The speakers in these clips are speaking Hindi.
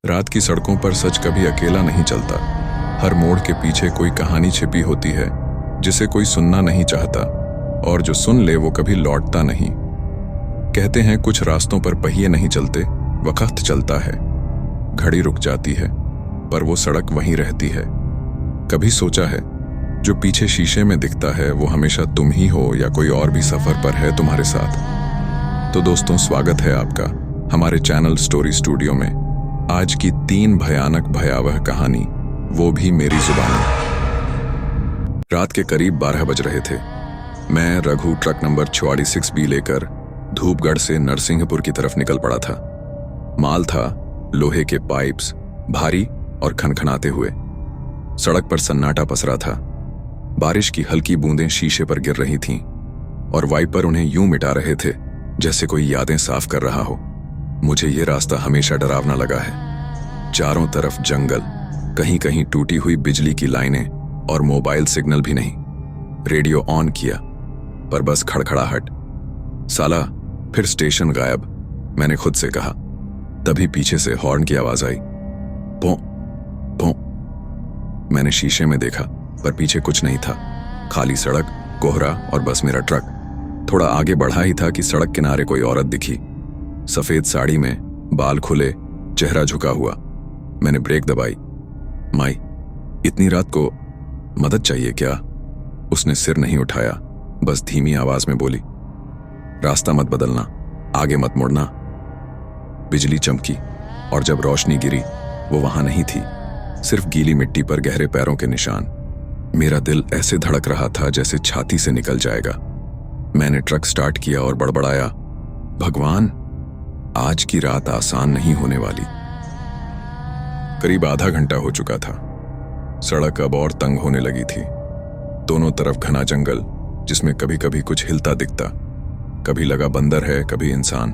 रात की सड़कों पर सच कभी अकेला नहीं चलता। हर मोड़ के पीछे कोई कहानी छिपी होती है जिसे कोई सुनना नहीं चाहता, और जो सुन ले वो कभी लौटता नहीं। कहते हैं कुछ रास्तों पर पहिए नहीं चलते, वक्त चलता है। घड़ी रुक जाती है पर वो सड़क वहीं रहती है। कभी सोचा है जो पीछे शीशे में दिखता है वो हमेशा तुम ही हो या कोई और भी सफर पर है तुम्हारे साथ? तो दोस्तों, स्वागत है आपका हमारे चैनल स्टोरी स्टूडियो में। आज की 3 भयानक भयावह कहानी, वो भी मेरी जुबानी। रात के करीब 12 बज रहे थे। मैं रघु ट्रक नंबर 46B लेकर धूपगढ़ से नरसिंहपुर की तरफ निकल पड़ा था। माल था लोहे के पाइप्स, भारी और खनखनाते हुए। सड़क पर सन्नाटा पसरा था। बारिश की हल्की बूंदें शीशे पर गिर रही थीं और वाइपर उन्हें यूं मिटा रहे थे जैसे कोई यादें साफ कर रहा हो। मुझे ये रास्ता हमेशा डरावना लगा है। चारों तरफ जंगल, कहीं कहीं टूटी हुई बिजली की लाइनें और मोबाइल सिग्नल भी नहीं। रेडियो ऑन किया पर बस खड़खड़ाहट। साला फिर स्टेशन गायब, मैंने खुद से कहा। तभी पीछे से हॉर्न की आवाज आई। पो पो। मैंने शीशे में देखा पर पीछे कुछ नहीं था। खाली सड़क, कोहरा और बस मेरा ट्रक। थोड़ा आगे बढ़ा ही था कि सड़क किनारे कोई औरत दिखी, सफेद साड़ी में, बाल खुले, चेहरा झुका हुआ। मैंने ब्रेक दबाई। माई, इतनी रात को मदद चाहिए क्या? उसने सिर नहीं उठाया, बस धीमी आवाज में बोली, रास्ता मत बदलना, आगे मत मुड़ना। बिजली चमकी और जब रोशनी गिरी वो वहां नहीं थी, सिर्फ गीली मिट्टी पर गहरे पैरों के निशान। मेरा दिल ऐसे धड़क रहा था जैसे छाती से निकल जाएगा। मैंने ट्रक स्टार्ट किया और बड़बड़ाया, भगवान, आज की रात आसान नहीं होने वाली। करीब आधा घंटा हो चुका था। सड़क अब और तंग होने लगी थी। दोनों तरफ घना जंगल जिसमें कभी कभी कुछ हिलता दिखता। कभी लगा बंदर है, कभी इंसान,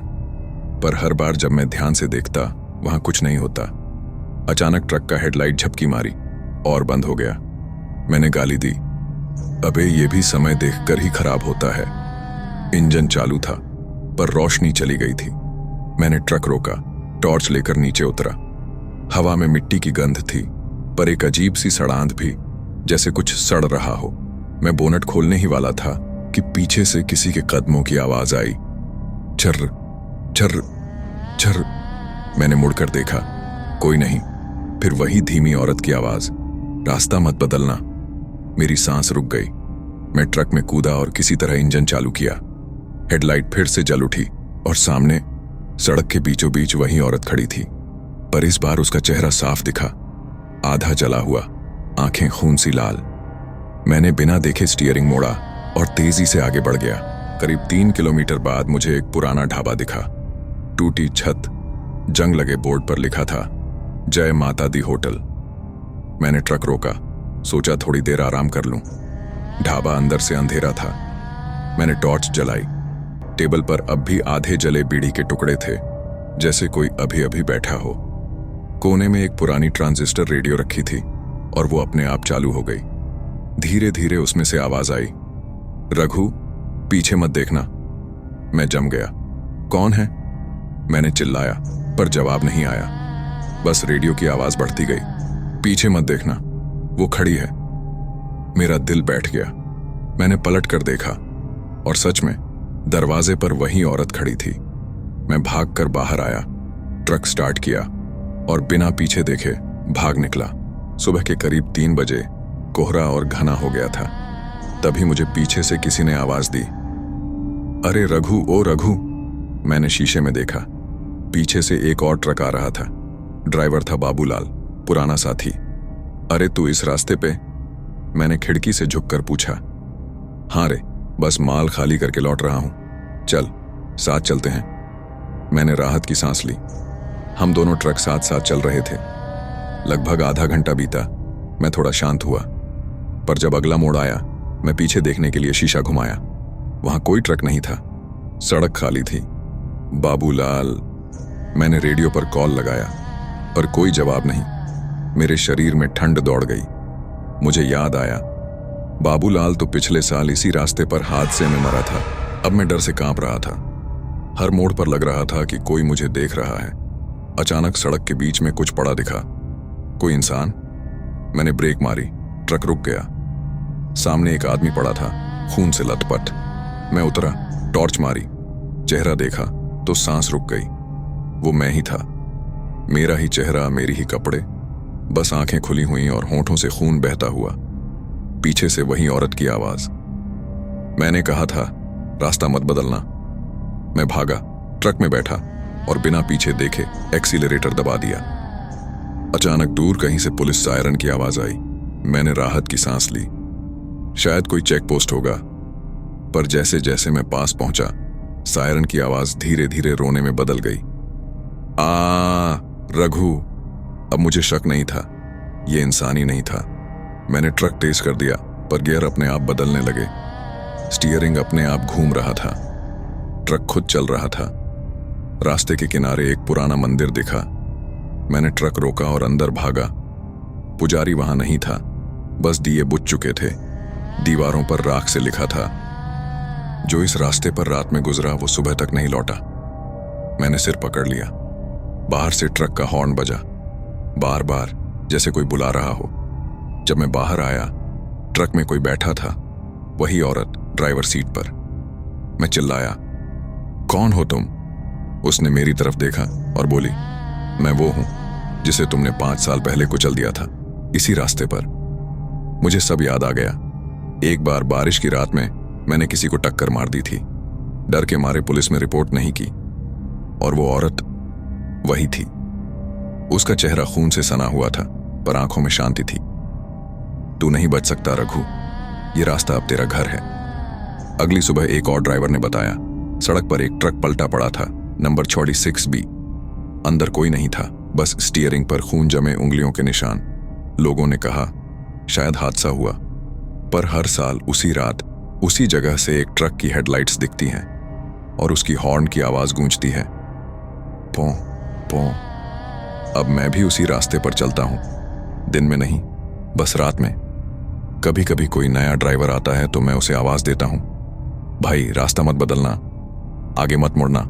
पर हर बार जब मैं ध्यान से देखता वहां कुछ नहीं होता। अचानक ट्रक का हेडलाइट झपकी मारी और बंद हो गया। मैंने गाली दी, अबे ये भी समय देखकर ही खराब होता है। इंजन चालू था पर रोशनी चली गई थी। मैंने ट्रक रोका, टॉर्च लेकर नीचे उतरा। हवा में मिट्टी की गंध थी पर एक अजीब सी सड़ांध भी, जैसे कुछ सड़ रहा हो। मैं बोनट खोलने ही वाला था कि पीछे से किसी के कदमों की आवाज आई। झर्र झर्र झर्र। मैंने मुड़कर देखा, कोई नहीं। फिर वही धीमी औरत की आवाज, रास्ता मत बदलना। मेरी सांस रुक गई। मैं ट्रक में कूदा और किसी तरह इंजन चालू किया। हेडलाइट फिर से जल उठी और सामने सड़क के बीचों बीच वही औरत खड़ी थी, पर इस बार उसका चेहरा साफ दिखा, आधा जला हुआ, आंखें खून सी लाल। मैंने बिना देखे स्टीयरिंग मोड़ा और तेजी से आगे बढ़ गया। करीब 3 किलोमीटर बाद मुझे एक पुराना ढाबा दिखा। टूटी छत, जंग लगे बोर्ड पर लिखा था, जय माता दी होटल। मैंने ट्रक रोका, सोचा थोड़ी देर आराम कर लूं। ढाबा अंदर से अंधेरा था। मैंने टॉर्च जलाई। टेबल पर अब भी आधे जले बीड़ी के टुकड़े थे, जैसे कोई अभी अभी बैठा हो। कोने में एक पुरानी ट्रांजिस्टर रेडियो रखी थी और वो अपने आप चालू हो गई। धीरे धीरे उसमें से आवाज आई, रघु, पीछे मत देखना। मैं जम गया। कौन है? मैंने चिल्लाया पर जवाब नहीं आया। बस रेडियो की आवाज बढ़ती गई, पीछे मत देखना, वो खड़ी है। मेरा दिल बैठ गया। मैंने पलट कर देखा और सच में दरवाजे पर वही औरत खड़ी थी। मैं भागकर बाहर आया, ट्रक स्टार्ट किया और बिना पीछे देखे भाग निकला। सुबह के करीब 3 बजे कोहरा और घना हो गया था। तभी मुझे पीछे से किसी ने आवाज दी, अरे रघु, ओ रघु। मैंने शीशे में देखा, पीछे से एक और ट्रक आ रहा था। ड्राइवर था बाबूलाल, पुराना साथी। अरे तू इस रास्ते पे? मैंने खिड़की से झुककर पूछा। हाँ रे, बस माल खाली करके लौट रहा हूं, चल साथ चलते हैं। मैंने राहत की सांस ली। हम दोनों ट्रक साथ साथ चल रहे थे। लगभग आधा घंटा बीता। मैं थोड़ा शांत हुआ, पर जब अगला मोड़ आया मैं पीछे देखने के लिए शीशा घुमाया। वहां कोई ट्रक नहीं था, सड़क खाली थी। बाबूलाल। मैंने रेडियो पर कॉल लगाया पर कोई जवाब नहीं। मेरे शरीर में ठंड दौड़ गई। मुझे याद आया, बाबूलाल तो पिछले साल इसी रास्ते पर हादसे में मरा था। अब मैं डर से कांप रहा था। हर मोड़ पर लग रहा था कि कोई मुझे देख रहा है। अचानक सड़क के बीच में कुछ पड़ा दिखा। कोई इंसान। मैंने ब्रेक मारी, ट्रक रुक गया। सामने एक आदमी पड़ा था, खून से लथपथ। मैं उतरा, टॉर्च मारी, चेहरा देखा तो सांस रुक गई। वो मैं ही था, मेरा ही चेहरा, मेरी ही कपड़े, बस आंखें खुली हुई और होंठों से खून बहता हुआ। पीछे से वही औरत की आवाज। मैंने कहा था रास्ता मत बदलना। मैं भागा, ट्रक में बैठा और बिना पीछे देखे एक्सीलरेटर दबा दिया। अचानक दूर कहीं से पुलिस सायरन की आवाज आई। मैंने राहत की सांस ली। शायद कोई चेक पोस्ट होगा, पर जैसे जैसे मैं पास पहुंचा, सायरन की आवाज धीरे धीरे रोने में बदल गई। रघु। अब मुझे शक नहीं था, ये इंसान ही नहीं था। मैंने ट्रक तेज कर दिया, पर गियर अपने आप बदलने लगे। स्टीयरिंग अपने आप घूम रहा था, ट्रक खुद चल रहा था। रास्ते के किनारे एक पुराना मंदिर दिखा। मैंने ट्रक रोका और अंदर भागा। पुजारी वहां नहीं था, बस दिए बुझ चुके थे। दीवारों पर राख से लिखा था, जो इस रास्ते पर रात में गुजरा वो सुबह तक नहीं लौटा। मैंने सिर पकड़ लिया। बाहर से ट्रक का हॉर्न बजा, बार बार, जैसे कोई बुला रहा हो। जब मैं बाहर आया, ट्रक में कोई बैठा था, वही औरत ड्राइवर सीट पर। मैं चिल्लाया, कौन हो तुम? उसने मेरी तरफ देखा और बोली, मैं वो हूं जिसे तुमने 5 साल पहले कुचल दिया था, इसी रास्ते पर। मुझे सब याद आ गया। एक बार बारिश की रात में मैंने किसी को टक्कर मार दी थी। डर के मारे पुलिस में रिपोर्ट नहीं की, और वो औरत वही थी। उसका चेहरा खून से सना हुआ था, पर आंखों में शांति थी। तू नहीं बच सकता रघु, ये रास्ता अब तेरा घर है। अगली सुबह एक और ड्राइवर ने बताया, सड़क पर एक ट्रक पलटा पड़ा था, नंबर 46B। अंदर कोई नहीं था, बस स्टीयरिंग पर खून जमे उंगलियों के निशान। लोगों ने कहा शायद हादसा हुआ, पर हर साल उसी रात उसी जगह से एक ट्रक की हेडलाइट्स दिखती हैं और उसकी हॉर्न की आवाज गूंजती है, पौ पौ। अब मैं भी उसी रास्ते पर चलता हूं, दिन में नहीं, बस रात में। कभी कभी कोई नया ड्राइवर आता है तो मैं उसे आवाज देता हूं, भाई रास्ता मत बदलना, आगे मत मुड़ना।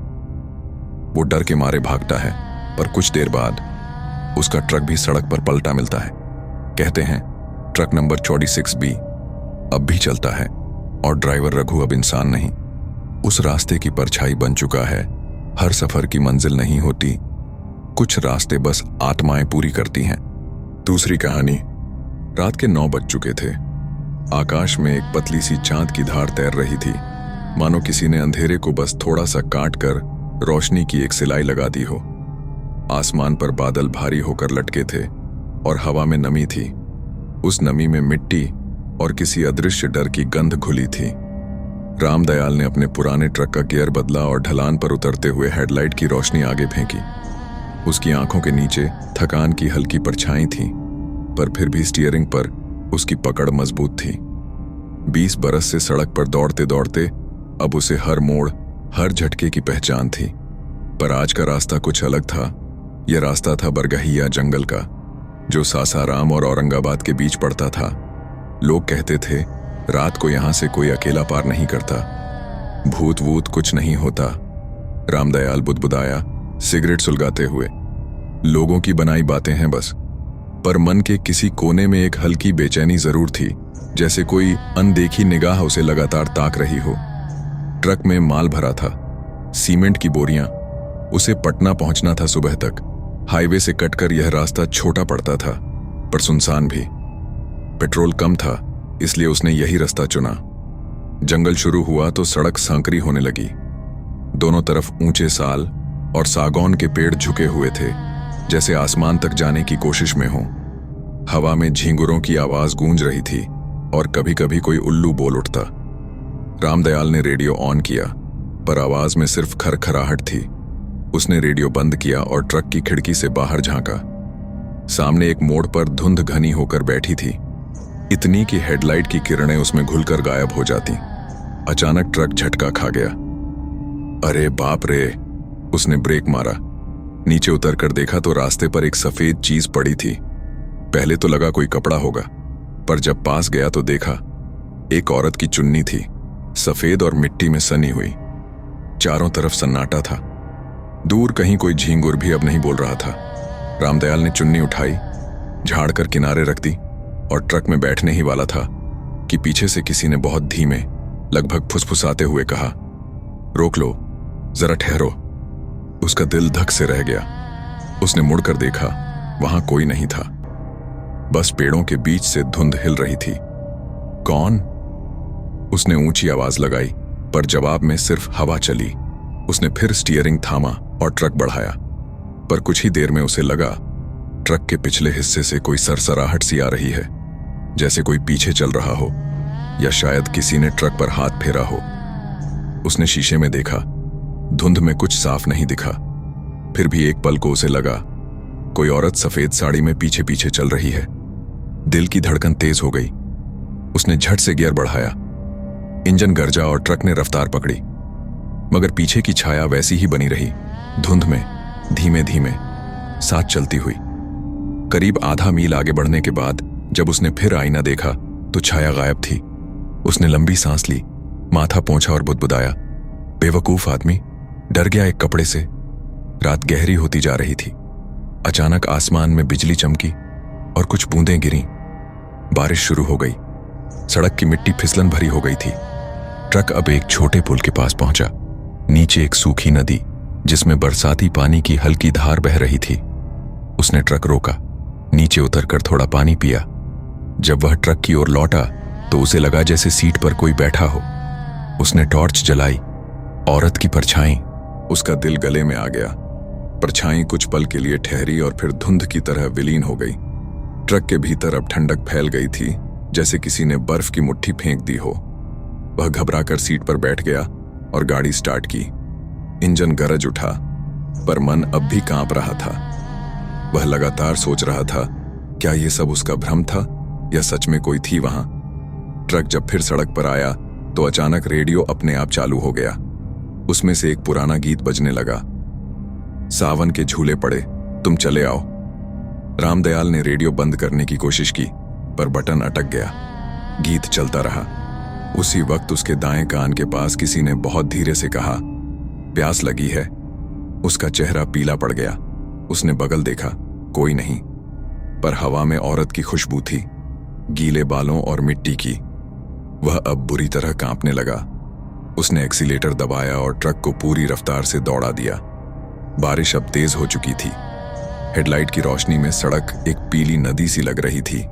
वो डर के मारे भागता है, पर कुछ देर बाद उसका ट्रक भी सड़क पर पलटा मिलता है। कहते हैं ट्रक नंबर 46B अब भी चलता है, और ड्राइवर रघु अब इंसान नहीं, उस रास्ते की परछाई बन चुका है। हर सफर की मंजिल नहीं होती, कुछ रास्ते बस आत्माएं पूरी करती हैं। दूसरी कहानी। रात के 9 बज चुके थे। आकाश में एक पतली सी चांद की धार तैर रही थी, मानो किसी ने अंधेरे को बस थोड़ा सा काट कर रोशनी की एक सिलाई लगा दी हो। आसमान पर बादल भारी होकर लटके थे और हवा में नमी थी। उस नमी में मिट्टी और किसी अदृश्य डर की गंध घुली थी। रामदयाल ने अपने पुराने ट्रक का गियर बदला और ढलान पर उतरते हुए हेडलाइट की रोशनी आगे फेंकी। उसकी आंखों के नीचे थकान की हल्की परछाई थी, पर फिर भी स्टीयरिंग पर उसकी पकड़ मजबूत थी। 20 बरस से सड़क पर दौड़ते दौड़ते अब उसे हर मोड़, हर झटके की पहचान थी। पर आज का रास्ता कुछ अलग था। यह रास्ता था बरगहिया जंगल का, जो सासाराम और औरंगाबाद के बीच पड़ता था। लोग कहते थे रात को यहां से कोई अकेला पार नहीं करता, भूत वूत कुछ नहीं होता। रामदयाल बुदबुदाया, सिगरेट सुलगाते हुए, लोगों की बनाई बातें हैं बस। पर मन के किसी कोने में एक हल्की बेचैनी जरूर थी, जैसे कोई अनदेखी निगाह उसे लगातार ताक रही हो। ट्रक में माल भरा था, सीमेंट की बोरियां। उसे पटना पहुंचना था सुबह तक। हाईवे से कटकर यह रास्ता छोटा पड़ता था, पर सुनसान भी। पेट्रोल कम था, इसलिए उसने यही रास्ता चुना। जंगल शुरू हुआ तो सड़क सांकरी होने लगी। दोनों तरफ ऊंचे साल और सागौन के पेड़ झुके हुए थे, जैसे आसमान तक जाने की कोशिश में हो। हवा में झींगुरों की आवाज गूंज रही थी और कभी कभी कोई उल्लू बोल उठता। रामदयाल ने रेडियो ऑन किया, पर आवाज में सिर्फ खरखराहट थी। उसने रेडियो बंद किया और ट्रक की खिड़की से बाहर झांका। सामने एक मोड़ पर धुंध घनी होकर बैठी थी, इतनी कि हेडलाइट की किरणें उसमें घुलकर गायब हो जाती। अचानक ट्रक झटका खा गया। अरे बाप रे! उसने ब्रेक मारा। नीचे उतरकर देखा तो रास्ते पर एक सफेद चीज पड़ी थी। पहले तो लगा कोई कपड़ा होगा, पर जब पास गया तो देखा एक औरत की चुन्नी थी, सफेद और मिट्टी में सनी हुई। चारों तरफ सन्नाटा था। दूर कहीं कोई झींगुर भी अब नहीं बोल रहा था। रामदयाल ने चुन्नी उठाई, झाड़ कर किनारे रख दी और ट्रक में बैठने ही वाला था कि पीछे से किसी ने बहुत धीमे, लगभग फुसफुसाते हुए कहा, रोक लो, जरा ठहरो। उसका दिल धक से रह गया। उसने मुड़कर देखा, वहां कोई नहीं था, बस पेड़ों के बीच से धुंध हिल रही थी। कौन? उसने ऊंची आवाज लगाई, पर जवाब में सिर्फ हवा चली। उसने फिर स्टीयरिंग थामा और ट्रक बढ़ाया, पर कुछ ही देर में उसे लगा ट्रक के पिछले हिस्से से कोई सरसराहट सी आ रही है, जैसे कोई पीछे चल रहा हो या शायद किसी ने ट्रक पर हाथ फेरा हो। उसने शीशे में देखा, धुंध में कुछ साफ नहीं दिखा। फिर भी एक पल को उसे लगा कोई औरत सफेद साड़ी में पीछे पीछे चल रही है। दिल की धड़कन तेज हो गई। उसने झट से गियर बढ़ाया। इंजन गरजा और ट्रक ने रफ्तार पकड़ी, मगर पीछे की छाया वैसी ही बनी रही, धुंध में धीमे धीमे साथ चलती हुई। करीब आधा मील आगे बढ़ने के बाद जब उसने फिर आईना देखा तो छाया गायब थी। उसने लंबी सांस ली, माथा पोंछा और बुदबुदाया, बेवकूफ आदमी, डर गया एक कपड़े से। रात गहरी होती जा रही थी। अचानक आसमान में बिजली चमकी और कुछ बूंदें गिरीं। बारिश शुरू हो गई। सड़क की मिट्टी फिसलन भरी हो गई थी। ट्रक अब एक छोटे पुल के पास पहुंचा। नीचे एक सूखी नदी जिसमें बरसाती पानी की हल्की धार बह रही थी। उसने ट्रक रोका, नीचे उतरकर थोड़ा पानी पिया। जब वह ट्रक की ओर लौटा तो उसे लगा जैसे सीट पर कोई बैठा हो। उसने टॉर्च जलाई। औरत की परछाई। उसका दिल गले में आ गया। परछाई कुछ पल के लिए ठहरी और फिर धुंध की तरह विलीन हो गई। ट्रक के भीतर अब ठंडक फैल गई थी, जैसे किसी ने बर्फ की मुट्ठी फेंक दी हो। वह घबराकर सीट पर बैठ गया और गाड़ी स्टार्ट की। इंजन गरज उठा, पर मन अब भी कांप रहा था। वह लगातार सोच रहा था, क्या यह सब उसका भ्रम था या सच में कोई थी वहां। ट्रक जब फिर सड़क पर आया तो अचानक रेडियो अपने आप चालू हो गया। उसमें से एक पुराना गीत बजने लगा, सावन के झूले पड़े, तुम चले आओ। रामदयाल ने रेडियो बंद करने की कोशिश की, पर बटन अटक गया। गीत चलता रहा। उसी वक्त उसके दाएं कान के पास किसी ने बहुत धीरे से कहा, प्यास लगी है। उसका चेहरा पीला पड़ गया। उसने बगल देखा, कोई नहीं, पर हवा में औरत की खुशबू थी, गीले बालों और मिट्टी की। वह अब बुरी तरह कांपने लगा। उसने एक्सीलेटर दबाया और ट्रक को पूरी रफ्तार से दौड़ा दिया। बारिश अब तेज हो चुकी थी। हेडलाइट की रोशनी में सड़क एक पीली नदी सी लग रही थी,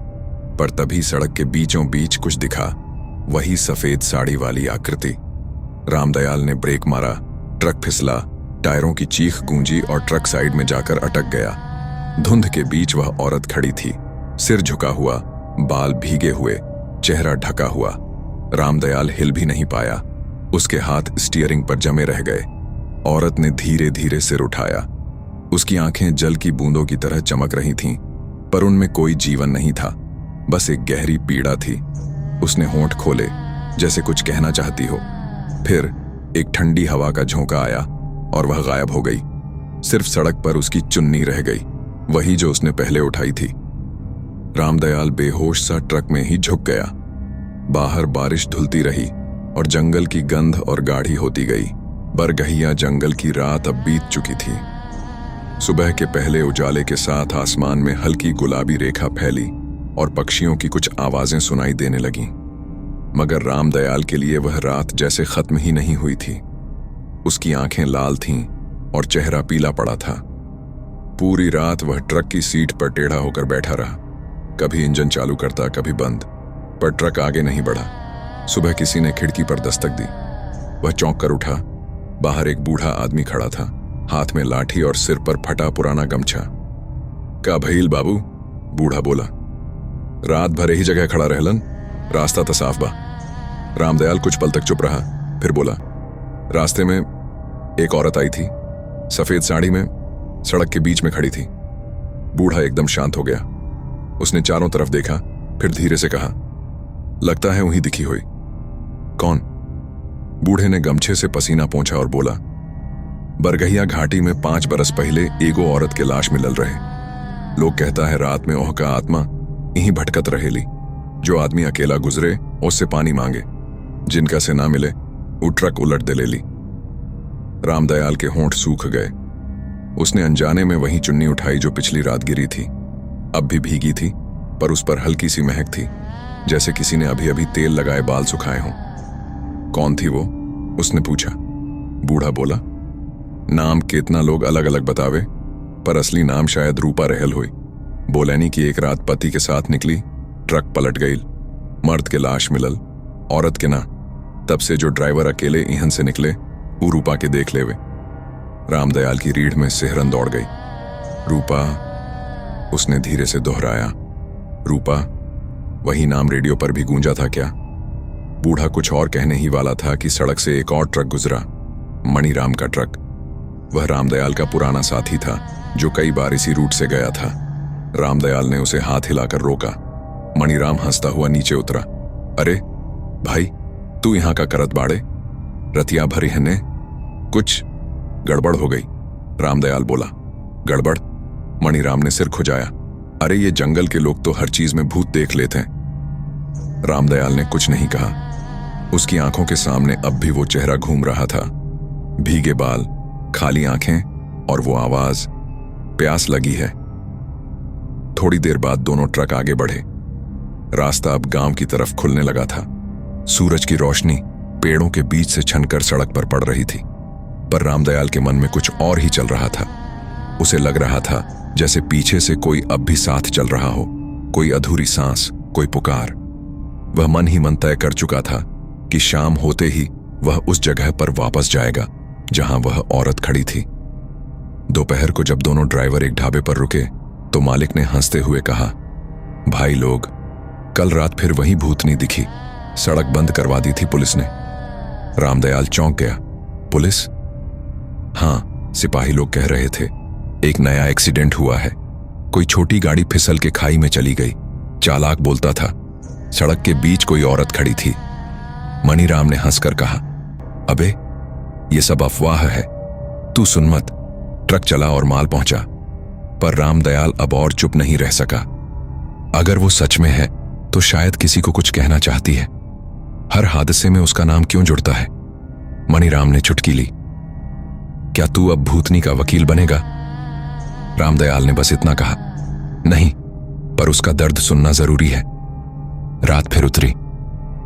पर तभी सड़क के बीचों बीच कुछ दिखा, वही सफेद साड़ी वाली आकृति। रामदयाल ने ब्रेक मारा, ट्रक फिसला, टायरों की चीख गूंजी और ट्रक साइड में जाकर अटक गया। धुंध के बीच वह औरत खड़ी थी, सिर झुका हुआ, बाल भीगे हुए, चेहरा ढका हुआ। रामदयाल हिल भी नहीं पाया। उसके हाथ स्टीयरिंग पर जमे रह गए। औरत ने धीरे धीरे सिर उठाया। उसकी आंखें जल की बूंदों की तरह चमक रही थीं, पर उनमें कोई जीवन नहीं था, बस एक गहरी पीड़ा थी। उसने होंठ खोले, जैसे कुछ कहना चाहती हो। फिर एक ठंडी हवा का झोंका आया और वह गायब हो गई। सिर्फ सड़क पर उसकी चुन्नी रह गई, वही जो उसने पहले उठाई थी। रामदयाल बेहोश सा ट्रक में ही झुक गया। बाहर बारिश धुलती रही और जंगल की गंध और गाढ़ी होती गई। बरगहिया जंगल की रात अब बीत चुकी थी। सुबह के पहले उजाले के साथ आसमान में हल्की गुलाबी रेखा फैली और पक्षियों की कुछ आवाजें सुनाई देने लगीं। मगर रामदयाल के लिए वह रात जैसे खत्म ही नहीं हुई थी। उसकी आंखें लाल थीं और चेहरा पीला पड़ा था। पूरी रात वह ट्रक की सीट पर टेढ़ा होकर बैठा रहा। कभी इंजन चालू करता, कभी बंद, पर ट्रक आगे नहीं बढ़ा। सुबह किसी ने खिड़की पर दस्तक दी। वह चौंक कर उठा। बाहर एक बूढ़ा आदमी खड़ा था, हाथ में लाठी और सिर पर फटा पुराना गमछा। का भइल बाबू? बूढ़ा बोला। रात भर यही जगह खड़ा रहलन, रास्ता तो साफ बा। रामदयाल कुछ पल तक चुप रहा, फिर बोला, रास्ते में एक औरत आई थी, सफेद साड़ी में, सड़क के बीच में खड़ी थी। बूढ़ा एकदम शांत हो गया। उसने चारों तरफ देखा, फिर धीरे से कहा, लगता है वहीं दिखी हुई। कौन? बूढ़े ने गमछे से पसीना पोंछा और बोला, बरगहिया घाटी में 5 बरस पहले एगो औरत के लाश मिलल रहे। लोग कहता है रात में ओह का आत्मा यहीं भटकत रहेली। जो आदमी अकेला गुजरे उससे पानी मांगे, जिनका से ना मिले वो ट्रक उलट दे लेली। रामदयाल के होंठ सूख गए। उसने अनजाने में वही चुन्नी उठाई जो पिछली रात गिरी थी। अब भी भीगी थी, पर उस पर हल्की सी महक थी, जैसे किसी ने अभी अभी तेल लगाए बाल सुखाए हों। कौन थी वो? उसने पूछा। बूढ़ा बोला, नाम कितना लोग अलग अलग बतावे, पर असली नाम शायद रूपा रहल हुई। बोलैनी की एक रात पति के साथ निकली, ट्रक पलट गई, मर्द के लाश मिलल, औरत के ना। तब से जो ड्राइवर अकेले ईहन से निकले वो रूपा के देख लेवे। रामदयाल की रीढ़ में सिहरन दौड़ गई। रूपा, उसने धीरे से दोहराया। रूपा, वही नाम रेडियो पर भी गूंजा था क्या? बूढ़ा कुछ और कहने ही वाला था कि सड़क से एक और ट्रक गुजरा, मणिराम का ट्रक। वह रामदयाल का पुराना साथी था जो कई बार इसी रूट से गया था। रामदयाल ने उसे हाथ हिलाकर रोका। मणिराम हंसता हुआ नीचे उतरा। अरे भाई, तू यहां का करत बाड़े? रतिया भरी है ने? कुछ गड़बड़ हो गई, रामदयाल बोला। गड़बड़? मणिराम ने सिर खुजाया। अरे ये जंगल के लोग तो हर चीज में भूत देख लेते हैं। रामदयाल ने कुछ नहीं कहा। उसकी आंखों के सामने अब भी वो चेहरा घूम रहा था, भीगे बाल, खाली आंखें और वो आवाज, प्यास लगी है। थोड़ी देर बाद दोनों ट्रक आगे बढ़े। रास्ता अब गांव की तरफ खुलने लगा था। सूरज की रोशनी पेड़ों के बीच से छनकर सड़क पर पड़ रही थी, पर रामदयाल के मन में कुछ और ही चल रहा था। उसे लग रहा था जैसे पीछे से कोई अब भी साथ चल रहा हो, कोई अधूरी सांस, कोई पुकार। वह मन ही मन तय कर चुका था कि शाम होते ही वह उस जगह पर वापस जाएगा जहां वह औरत खड़ी थी। दोपहर को जब दोनों ड्राइवर एक ढाबे पर रुके तो मालिक ने हंसते हुए कहा, भाई लोग, कल रात फिर वही भूतनी दिखी। सड़क बंद करवा दी थी पुलिस ने। रामदयाल चौंक गया। पुलिस? हां, सिपाही लोग कह रहे थे एक नया एक्सीडेंट हुआ है। कोई छोटी गाड़ी फिसल के खाई में चली गई। चालाक बोलता था। सड़क के बीच कोई औरत खड़ी थी। मणिराम ने हंसकर कहा, अबे ये सब अफवाह है, तू सुन मत। ट्रक चला और माल पहुंचा। पर रामदयाल अब और चुप नहीं रह सका। अगर वो सच में है तो शायद किसी को कुछ कहना चाहती है। हर हादसे में उसका नाम क्यों जुड़ता है? मणिराम ने चुटकी ली। क्या तू अब भूतनी का वकील बनेगा? रामदयाल ने बस इतना कहा। नहीं, पर उसका दर्द सुनना जरूरी है। रात फिर उतरी।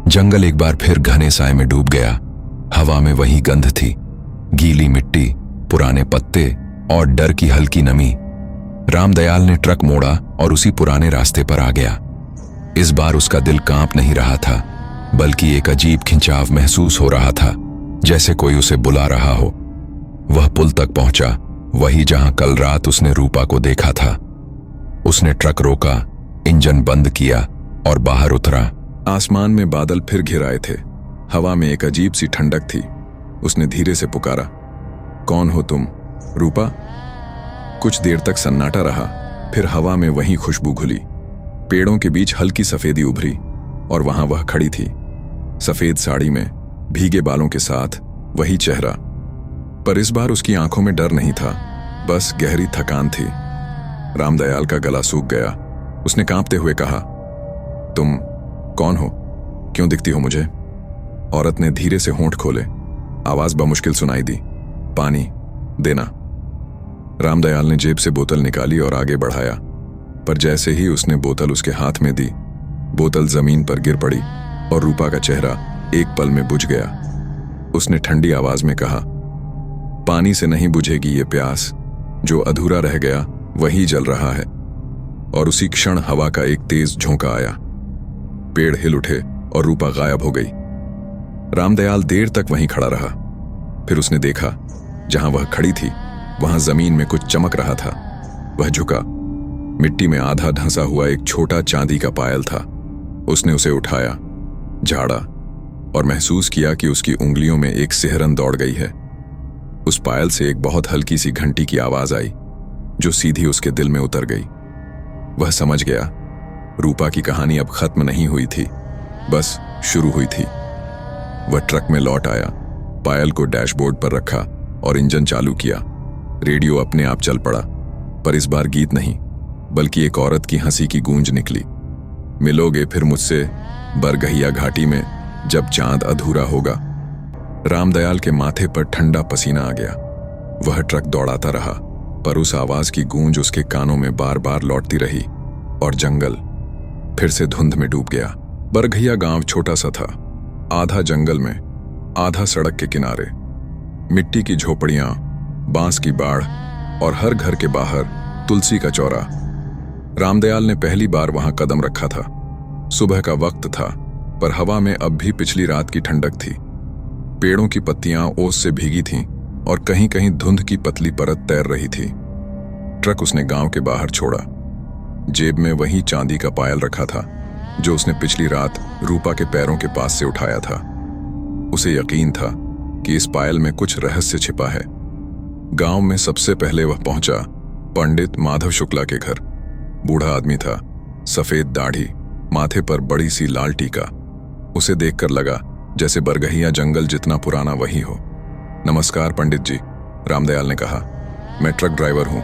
जंगल एक बार फिर घने साए में डूब गया। हवा में वही गंध थी, गीली मिट्टी, पुराने पत्ते और डर की हल्की नमी। रामदयाल ने ट्रक मोड़ा और उसी पुराने रास्ते पर आ गया। इस बार उसका दिल कांप नहीं रहा था, बल्कि एक अजीब खिंचाव महसूस हो रहा था, जैसे कोई उसे बुला रहा हो। वह पुल तक पहुंचा, वही जहां कल रात उसने रूपा को देखा था। उसने ट्रक रोका, इंजन बंद किया और बाहर उतरा। आसमान में बादल फिर घिर आए थे। हवा में एक अजीब सी ठंडक थी। उसने धीरे से पुकारा, कौन हो तुम? रूपा? कुछ देर तक सन्नाटा रहा, फिर हवा में वही खुशबू घुली। पेड़ों के बीच हल्की सफेदी उभरी और वहां वह खड़ी थी, सफेद साड़ी में, भीगे बालों के साथ, वही चेहरा। पर इस बार उसकी आंखों में डर नहीं था, बस गहरी थकान थी। रामदयाल का गला सूख गया। उसने कांपते हुए कहा, तुम कौन हो? क्यों दिखती हो मुझे? औरत ने धीरे से होंठ खोले। आवाज बमुश्किल सुनाई दी, पानी देना। रामदयाल ने जेब से बोतल निकाली और आगे बढ़ाया, पर जैसे ही उसने बोतल उसके हाथ में दी, बोतल जमीन पर गिर पड़ी और रूपा का चेहरा एक पल में बुझ गया। उसने ठंडी आवाज में कहा, पानी से नहीं बुझेगी ये प्यास, जो अधूरा रह गया वही जल रहा है। और उसी क्षण हवा का एक तेज झोंका आया। पेड़ हिल उठे और रूपा गायब हो गई। रामदयाल देर तक वहीं खड़ा रहा। फिर उसने देखा, जहां वह खड़ी थी वहां जमीन में कुछ चमक रहा था। वह झुका। मिट्टी में आधा ढंसा हुआ एक छोटा चांदी का पायल था। उसने उसे उठाया, झाड़ा और महसूस किया कि उसकी उंगलियों में एक सिहरन दौड़ गई है। उस पायल से एक बहुत हल्की सी घंटी की आवाज आई, जो सीधी उसके दिल में उतर गई। वह समझ गया, रूपा की कहानी अब खत्म नहीं हुई थी, बस शुरू हुई थी। वह ट्रक में लौट आया, पायल को डैशबोर्ड पर रखा और इंजन चालू किया। रेडियो अपने आप चल पड़ा, पर इस बार गीत नहीं, बल्कि एक औरत की हंसी की गूंज निकली। मिलोगे फिर मुझसे बरगहिया घाटी में, जब चांद अधूरा होगा। रामदयाल के माथे पर ठंडा पसीना आ गया। वह ट्रक दौड़ाता रहा। पर उस आवाज की गूंज उसके कानों में बार बार लौटती रही और जंगल फिर से धुंध में डूब गया। बरघैया गांव छोटा सा था, आधा जंगल में, आधा सड़क के किनारे। मिट्टी की झोपड़ियां, बांस की बाड़ और हर घर के बाहर तुलसी का चौरा। रामदयाल ने पहली बार वहां कदम रखा था। सुबह का वक्त था, पर हवा में अब भी पिछली रात की ठंडक थी। पेड़ों की पत्तियां ओस से भीगी थीं और कहीं कहीं धुंध की पतली परत तैर रही थी। ट्रक उसने गांव के बाहर छोड़ा। जेब में वही चांदी का पायल रखा था जो उसने पिछली रात रूपा के पैरों के पास से उठाया था। उसे यकीन था कि इस पायल में कुछ रहस्य छिपा है। गांव में सबसे पहले वह पहुंचा पंडित माधव शुक्ला के घर। बूढ़ा आदमी था, सफेद दाढ़ी, माथे पर बड़ी सी लाल टीका। उसे देखकर लगा जैसे बरगहिया जंगल जितना पुराना वही हो। नमस्कार पंडित जी, रामदयाल ने कहा। मैं ट्रक ड्राइवर हूं।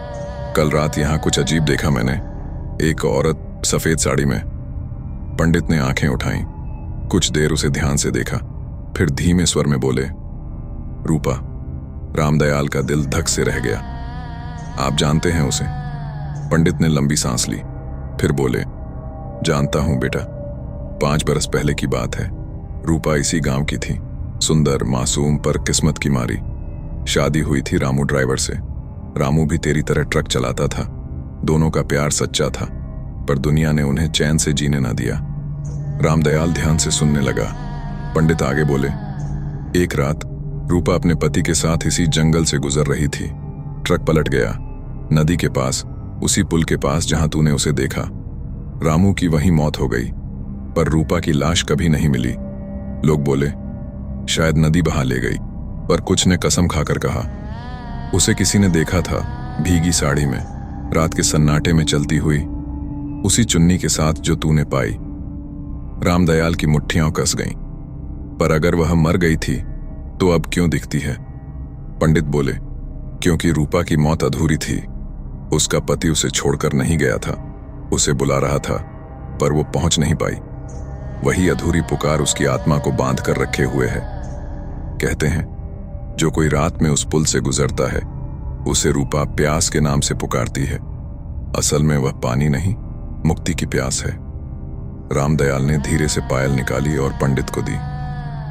कल रात यहां कुछ अजीब देखा मैंने। एक औरत सफेद साड़ी में। पंडित ने आंखें उठाईं, कुछ देर उसे ध्यान से देखा, फिर धीमे स्वर में बोले, रूपा। रामदयाल का दिल धक से रह गया। आप जानते हैं उसे? पंडित ने लंबी सांस ली, फिर बोले, जानता हूं बेटा। 5 बरस पहले की बात है। रूपा इसी गांव की थी, सुंदर, मासूम, पर किस्मत की मारी। शादी हुई थी रामू ड्राइवर से। रामू भी तेरी तरह ट्रक चलाता था। दोनों का प्यार सच्चा था, पर दुनिया ने उन्हें चैन से जीने ना दिया। रामदयाल ध्यान से सुनने लगा। पंडित आगे बोले, एक रात रूपा अपने पति के साथ इसी जंगल से गुजर रही थी। ट्रक पलट गया, नदी के पास, उसी पुल के पास जहां तूने उसे देखा। रामू की वहीं मौत हो गई, पर रूपा की लाश कभी नहीं मिली। लोग बोले शायद नदी बहा ले गई, पर कुछ ने कसम खाकर कहा उसे किसी ने देखा था, भीगी साड़ी में, रात के सन्नाटे में चलती हुई, उसी चुन्नी के साथ जो तूने पाई। रामदयाल की मुट्ठियां कस गईं। पर अगर वह मर गई थी तो अब क्यों दिखती है? पंडित बोले, क्योंकि रूपा की मौत अधूरी थी। उसका पति उसे छोड़कर नहीं गया था, उसे बुला रहा था, पर वो पहुंच नहीं पाई। वही अधूरी पुकार उसकी आत्मा को बांध कर रखे हुए है। कहते हैं जो कोई रात में उस पुल से गुजरता है, उसे रूपा प्यास के नाम से पुकारती है। असल में वह पानी नहीं, मुक्ति की प्यास है। रामदयाल ने धीरे से पायल निकाली और पंडित को दी।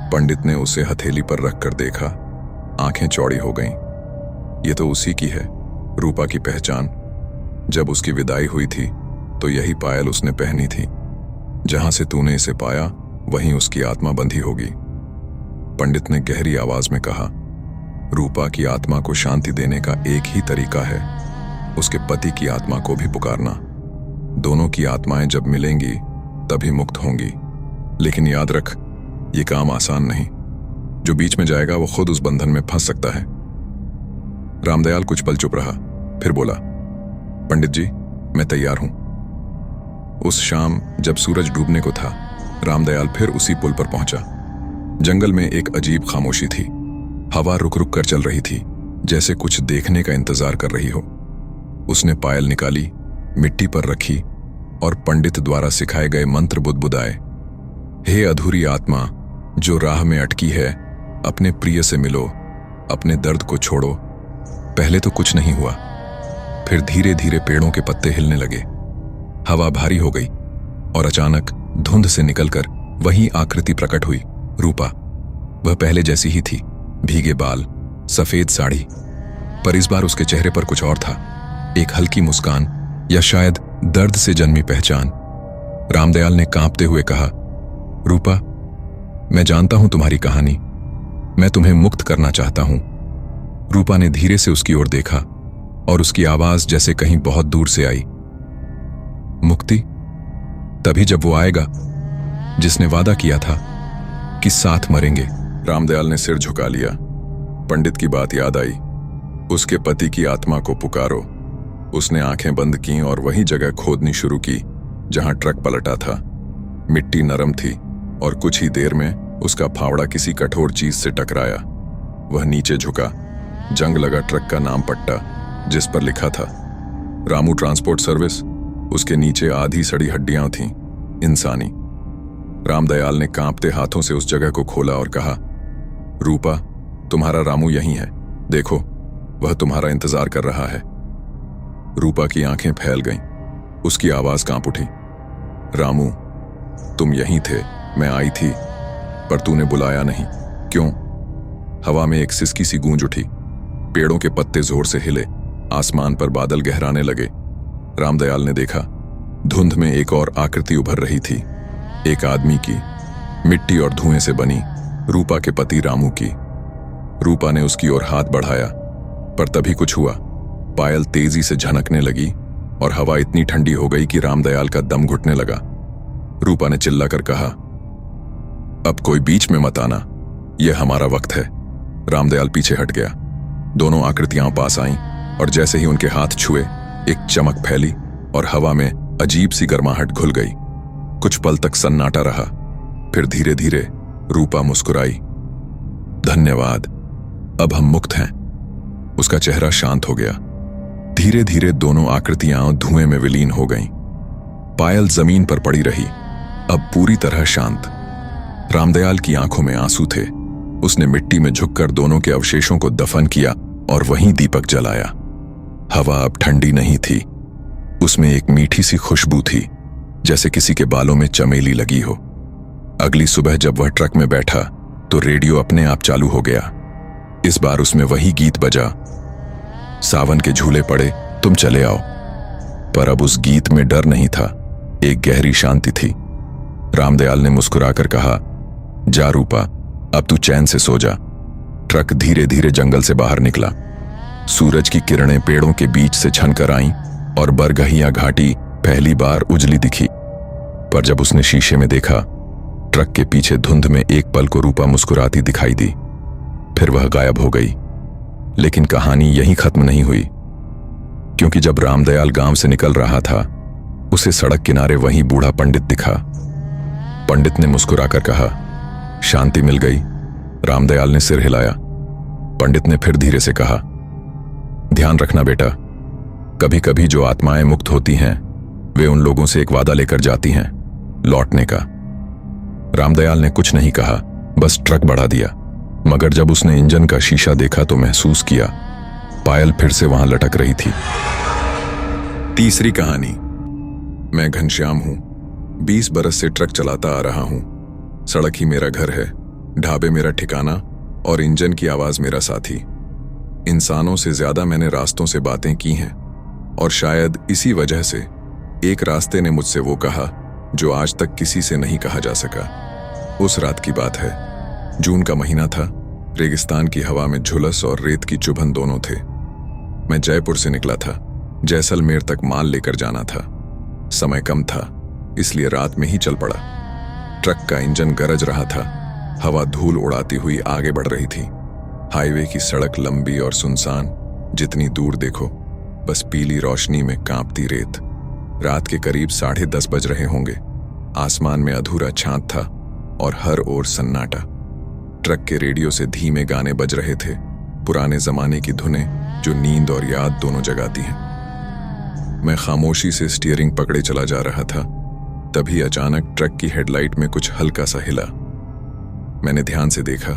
पंडित ने उसे हथेली पर रखकर देखा, आंखें चौड़ी हो गईं। ये तो उसी की है, रूपा की पहचान। जब उसकी विदाई हुई थी तो यही पायल उसने पहनी थी। जहां से तूने इसे पाया वहीं उसकी आत्मा बंधी होगी। पंडित ने गहरी आवाज में कहा, रूपा की आत्मा को शांति देने का एक ही तरीका है, उसके पति की आत्मा को भी पुकारना। दोनों की आत्माएं जब मिलेंगी तभी मुक्त होंगी। लेकिन याद रख, ये काम आसान नहीं। जो बीच में जाएगा वो खुद उस बंधन में फंस सकता है। रामदयाल कुछ पल चुप रहा, फिर बोला, पंडित जी, मैं तैयार हूं। उस शाम जब सूरज डूबने को था, रामदयाल फिर उसी पुल पर पहुंचा। जंगल में एक अजीब खामोशी थी। हवा रुक रुक कर चल रही थी, जैसे कुछ देखने का इंतजार कर रही हो। उसने पायल निकाली, मिट्टी पर रखी और पंडित द्वारा सिखाए गए मंत्र बुदबुदाए। हे अधूरी आत्मा जो राह में अटकी है, अपने प्रिय से मिलो, अपने दर्द को छोड़ो। पहले तो कुछ नहीं हुआ, फिर धीरे धीरे पेड़ों के पत्ते हिलने लगे। हवा भारी हो गई और अचानक धुंध से निकलकर वही आकृति प्रकट हुई, रूपा। वह पहले जैसी ही थी, भीगे बाल, सफेद साड़ी, पर इस बार उसके चेहरे पर कुछ और था, एक हल्की मुस्कान या शायद दर्द से जन्मी पहचान। रामदयाल ने कांपते हुए कहा, रूपा, मैं जानता हूं तुम्हारी कहानी, मैं तुम्हें मुक्त करना चाहता हूं। रूपा ने धीरे से उसकी ओर देखा और उसकी आवाज जैसे कहीं बहुत दूर से आई, मुक्ति? तभी जब वो आएगा जिसने वादा किया था कि साथ मरेंगे। रामदयाल ने सिर झुका लिया। पंडित की बात याद आई, उसके पति की आत्मा को पुकारो। उसने आंखें बंद कीं और वही जगह खोदनी शुरू की जहां ट्रक पलटा था। मिट्टी नरम थी और कुछ ही देर में उसका फावड़ा किसी कठोर चीज से टकराया। वह नीचे झुका। जंग लगा ट्रक का नाम पट्टा, जिस पर लिखा था रामू ट्रांसपोर्ट सर्विस। उसके नीचे आधी सड़ी हड्डियां थीं, इंसानी। रामदयाल ने कांपते हाथों से उस जगह को खोला और कहा, रूपा, तुम्हारा रामू यहीं है, देखो, वह तुम्हारा इंतजार कर रहा है। रूपा की आंखें फैल गईं। उसकी आवाज कांप उठी। रामू, तुम यहीं थे, मैं आई थी, पर तूने बुलाया नहीं, क्यों? हवा में एक सिसकी सी गूंज उठी। पेड़ों के पत्ते जोर से हिले, आसमान पर बादल गहराने लगे। रामदयाल ने देखा, धुंध में एक और आकृति उभर रही थी, एक आदमी की, मिट्टी और धुएं से बनी, रूपा के पति रामू की। रूपा ने उसकी ओर हाथ बढ़ाया, पर तभी कुछ हुआ। पायल तेजी से झनकने लगी और हवा इतनी ठंडी हो गई कि रामदयाल का दम घुटने लगा। रूपा ने चिल्लाकर कहा, अब कोई बीच में मत आना, यह हमारा वक्त है। रामदयाल पीछे हट गया। दोनों आकृतियां पास आईं और जैसे ही उनके हाथ छुए, एक चमक फैली और हवा में अजीब सी गर्माहट घुल गई। कुछ पल तक सन्नाटा रहा, फिर धीरे धीरे रूपा मुस्कुराई। धन्यवाद, अब हम मुक्त हैं। उसका चेहरा शांत हो गया। धीरे धीरे दोनों आकृतियां धुएं में विलीन हो गईं। पायल जमीन पर पड़ी रही, अब पूरी तरह शांत। रामदयाल की आंखों में आंसू थे। उसने मिट्टी में झुककर दोनों के अवशेषों को दफन किया और वहीं दीपक जलाया। हवा अब ठंडी नहीं थी, उसमें एक मीठी सी खुशबू थी, जैसे किसी के बालों में चमेली लगी हो। अगली सुबह जब वह ट्रक में बैठा तो रेडियो अपने आप चालू हो गया। इस बार उसमें वही गीत बजा, सावन के झूले पड़े, तुम चले आओ। पर अब उस गीत में डर नहीं था, एक गहरी शांति थी। रामदयाल ने मुस्कुराकर कहा, जा रूपा, अब तू चैन से सो जा। ट्रक धीरे धीरे जंगल से बाहर निकला। सूरज की किरणें पेड़ों के बीच से छनकर आईं और बरगहिया घाटी पहली बार उजली दिखी। पर जब उसने शीशे में देखा, ट्रक के पीछे धुंध में एक पल को रूपा मुस्कुराती दिखाई दी, फिर वह गायब हो गई। लेकिन कहानी यहीं खत्म नहीं हुई, क्योंकि जब रामदयाल गांव से निकल रहा था, उसे सड़क किनारे वहीं बूढ़ा पंडित दिखा। पंडित ने मुस्कुराकर कहा, शांति मिल गई। रामदयाल ने सिर हिलाया। पंडित ने फिर धीरे से कहा, ध्यान रखना बेटा, कभी कभी जो आत्माएं मुक्त होती हैं, वे उन लोगों से एक वादा लेकर जाती हैं, लौटने का। रामदयाल ने कुछ नहीं कहा, बस ट्रक बढ़ा दिया। मगर जब उसने इंजन का शीशा देखा तो महसूस किया, पायल फिर से वहां लटक रही थी। तीसरी कहानी। मैं घनश्याम हूं, 20 बरस से ट्रक चलाता आ रहा हूं। सड़क ही मेरा घर है, ढाबे मेरा ठिकाना और इंजन की आवाज मेरा साथी। इंसानों से ज्यादा मैंने रास्तों से बातें की हैं, और शायद इसी वजह से एक रास्ते ने मुझसे वो कहा जो आज तक किसी से नहीं कहा जा सका। उस रात की बात है, जून का महीना था। रेगिस्तान की हवा में झुलस और रेत की चुभन दोनों थे। मैं जयपुर से निकला था, जैसलमेर तक माल लेकर जाना था। समय कम था, इसलिए रात में ही चल पड़ा। ट्रक का इंजन गरज रहा था, हवा धूल उड़ाती हुई आगे बढ़ रही थी। हाईवे की सड़क लंबी और सुनसान, जितनी दूर देखो बस पीली रोशनी में कांपती रेत। रात के करीब 10:30 बज रहे होंगे। आसमान में अधूरा चांद था और हर ओर सन्नाटा। ट्रक के रेडियो से धीमे गाने बज रहे थे, पुराने जमाने की धुनें जो नींद और याद दोनों जगाती हैं। मैं खामोशी से स्टीयरिंग पकड़े चला जा रहा था, तभी अचानक ट्रक की हेडलाइट में कुछ हल्का सा हिला। मैंने ध्यान से देखा,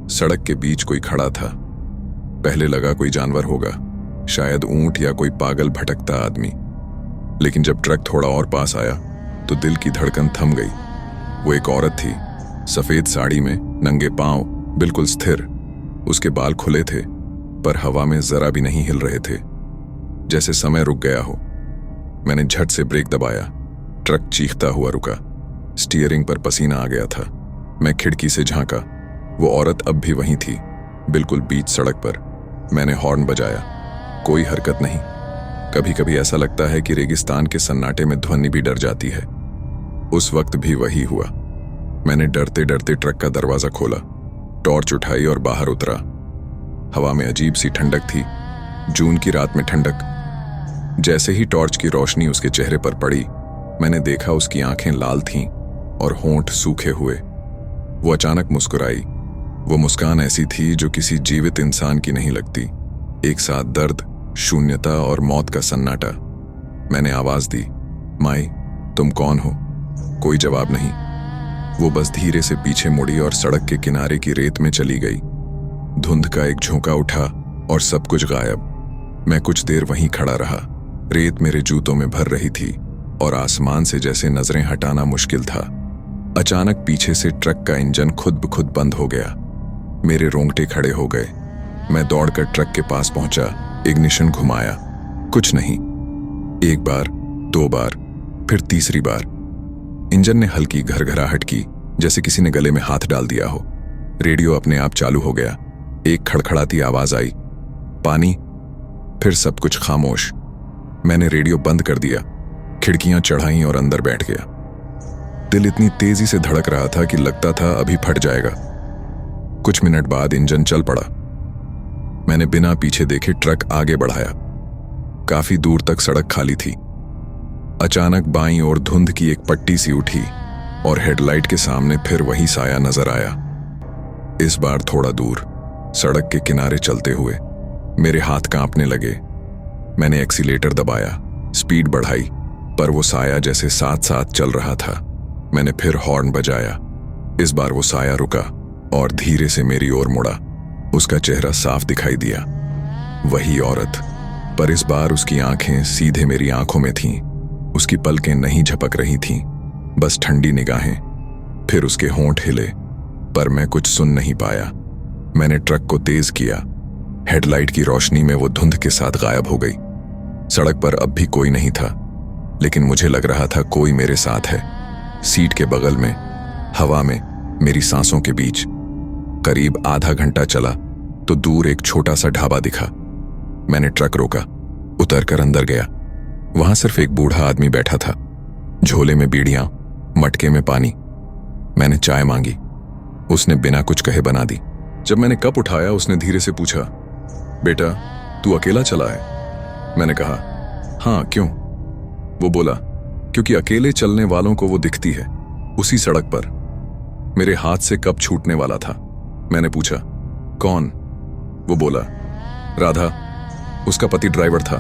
सड़क के बीच कोई खड़ा था। पहले लगा कोई जानवर होगा, शायद ऊंट या कोई पागल भटकता आदमी। लेकिन जब ट्रक थोड़ा और पास आया तो दिल की धड़कन थम गई। वो एक औरत थी, सफेद साड़ी में, नंगे पांव, बिल्कुल स्थिर। उसके बाल खुले थे, पर हवा में जरा भी नहीं हिल रहे थे, जैसे समय रुक गया हो। मैंने झट से ब्रेक दबाया। ट्रक चीखता हुआ रुका। स्टीयरिंग पर पसीना आ गया था। मैं खिड़की से झांका। वो औरत अब भी वहीं थी, बिल्कुल बीच सड़क पर। मैंने हॉर्न बजाया, कोई हरकत नहीं। कभी कभी ऐसा लगता है कि रेगिस्तान के सन्नाटे में ध्वनि भी डर जाती है। उस वक्त भी वही हुआ। मैंने डरते डरते ट्रक का दरवाजा खोला, टॉर्च उठाई और बाहर उतरा। हवा में अजीब सी ठंडक थी, जून की रात में ठंडक। जैसे ही टॉर्च की रोशनी उसके चेहरे पर पड़ी, मैंने देखा उसकी आंखें लाल थीं और होंठ सूखे हुए। वो अचानक मुस्कुराई। वो मुस्कान ऐसी थी जो किसी जीवित इंसान की नहीं लगती। एक साथ दर्द, शून्यता और मौत का सन्नाटा। मैंने आवाज दी, माई, तुम कौन हो? कोई जवाब नहीं। वो बस धीरे से पीछे मुड़ी और सड़क के किनारे की रेत में चली गई। धुंध का एक झोंका उठा और सब कुछ गायब। मैं कुछ देर वहीं खड़ा रहा, रेत मेरे जूतों में भर रही थी और आसमान से जैसे नजरें हटाना मुश्किल था। अचानक पीछे से ट्रक का इंजन खुद ब खुद बंद हो गया। मेरे रोंगटे खड़े हो गए। मैं दौड़कर ट्रक के पास पहुंचा, इग्निशन घुमाया, कुछ नहीं। एक बार, दो बार, फिर तीसरी बार। इंजन ने हल्की घरघराहट की, जैसे किसी ने गले में हाथ डाल दिया हो। रेडियो अपने आप चालू हो गया। एक खड़खड़ाती आवाज आई, पानी। फिर सब कुछ खामोश। मैंने रेडियो बंद कर दिया, खिड़कियां चढ़ाई और अंदर बैठ गया। दिल इतनी तेजी से धड़क रहा था कि लगता था अभी फट जाएगा। कुछ मिनट बाद इंजन चल पड़ा। मैंने बिना पीछे देखे ट्रक आगे बढ़ाया। काफी दूर तक सड़क खाली थी। अचानक बाईं ओर धुंध की एक पट्टी सी उठी और हेडलाइट के सामने फिर वही साया नजर आया। इस बार थोड़ा दूर, सड़क के किनारे चलते हुए। मेरे हाथ कांपने लगे। मैंने एक्सीलेटर दबाया, स्पीड बढ़ाई, पर वो साया जैसे साथ साथ चल रहा था। मैंने फिर हॉर्न बजाया। इस बार वो साया रुका और धीरे से मेरी ओर मुड़ा। उसका चेहरा साफ दिखाई दिया, वही औरत, पर इस बार उसकी आंखें सीधे मेरी आंखों में थीं। उसकी पलकें नहीं झपक रही थीं, बस ठंडी निगाहें। फिर उसके होंठ हिले, पर मैं कुछ सुन नहीं पाया। मैंने ट्रक को तेज किया। हेडलाइट की रोशनी में वो धुंध के साथ गायब हो गई। सड़क पर अब भी कोई नहीं था, लेकिन मुझे लग रहा था कोई मेरे साथ है। सीट के बगल में, हवा में, मेरी सांसों के बीच। करीब आधा घंटा चला तो दूर एक छोटा सा ढाबा दिखा। मैंने ट्रक रोका, उतरकर अंदर गया। वहां सिर्फ एक बूढ़ा आदमी बैठा था, झोले में बीड़ियां, मटके में पानी। मैंने चाय मांगी, उसने बिना कुछ कहे बना दी। जब मैंने कप उठाया, उसने धीरे से पूछा, बेटा तू अकेला चला है? मैंने कहा, हाँ, क्यों? वो बोला, क्योंकि अकेले चलने वालों को वो दिखती है, उसी सड़क पर। मेरे हाथ से कप छूटने वाला था। मैंने पूछा, कौन? वो बोला, राधा। उसका पति ड्राइवर था,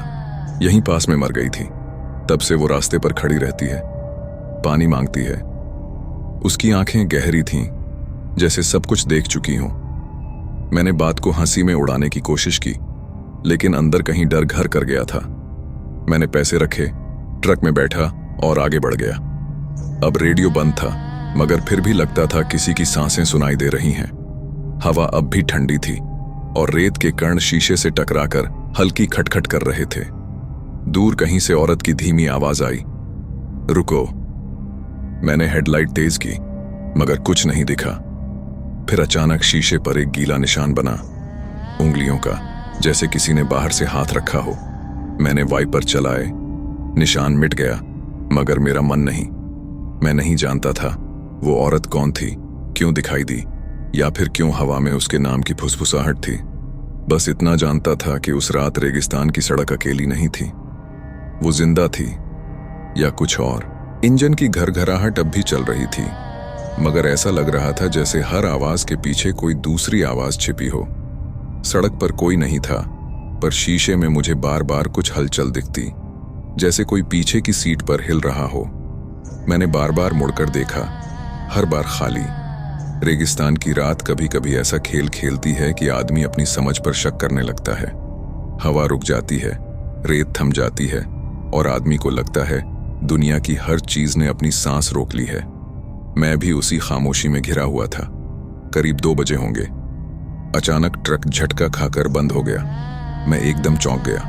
यहीं पास में मर गई थी। तब से वो रास्ते पर खड़ी रहती है, पानी मांगती है। उसकी आंखें गहरी थीं, जैसे सब कुछ देख चुकी हूं। मैंने बात को हंसी में उड़ाने की कोशिश की, लेकिन अंदर कहीं डर घर कर गया था। मैंने पैसे रखे, ट्रक में बैठा और आगे बढ़ गया। अब रेडियो बंद था, मगर फिर भी लगता था किसी की सांसें सुनाई दे रही हैं। हवा अब भी ठंडी थी और रेत के कण शीशे से टकराकर हल्की खटखट कर रहे थे। दूर कहीं से औरत की धीमी आवाज आई, रुको। मैंने हेडलाइट तेज की, मगर कुछ नहीं दिखा। फिर अचानक शीशे पर एक गीला निशान बना, उंगलियों का, जैसे किसी ने बाहर से हाथ रखा हो। मैंने वाइपर चलाए, निशान मिट गया, मगर मेरा मन नहीं। मैं नहीं जानता था वो औरत कौन थी, क्यों दिखाई दी, या फिर क्यों हवा में उसके नाम की फुसफुसाहट थी। बस इतना जानता था कि उस रात रेगिस्तान की सड़क अकेली नहीं थी, वो जिंदा थी, या कुछ और। इंजन की घरघराहट अब भी चल रही थी, मगर ऐसा लग रहा था जैसे हर आवाज के पीछे कोई दूसरी आवाज छिपी हो। सड़क पर कोई नहीं था, पर शीशे में मुझे बार बार कुछ हलचल दिखती, जैसे कोई पीछे की सीट पर हिल रहा हो। मैंने बार बार मुड़कर देखा, हर बार खाली। रेगिस्तान की रात कभी कभी ऐसा खेल खेलती है कि आदमी अपनी समझ पर शक करने लगता है। हवा रुक जाती है, रेत थम जाती है, और आदमी को लगता है दुनिया की हर चीज ने अपनी सांस रोक ली है। मैं भी उसी खामोशी में घिरा हुआ था। करीब 2 बजे होंगे। अचानक ट्रक झटका खाकर बंद हो गया। मैं एकदम चौंक गया।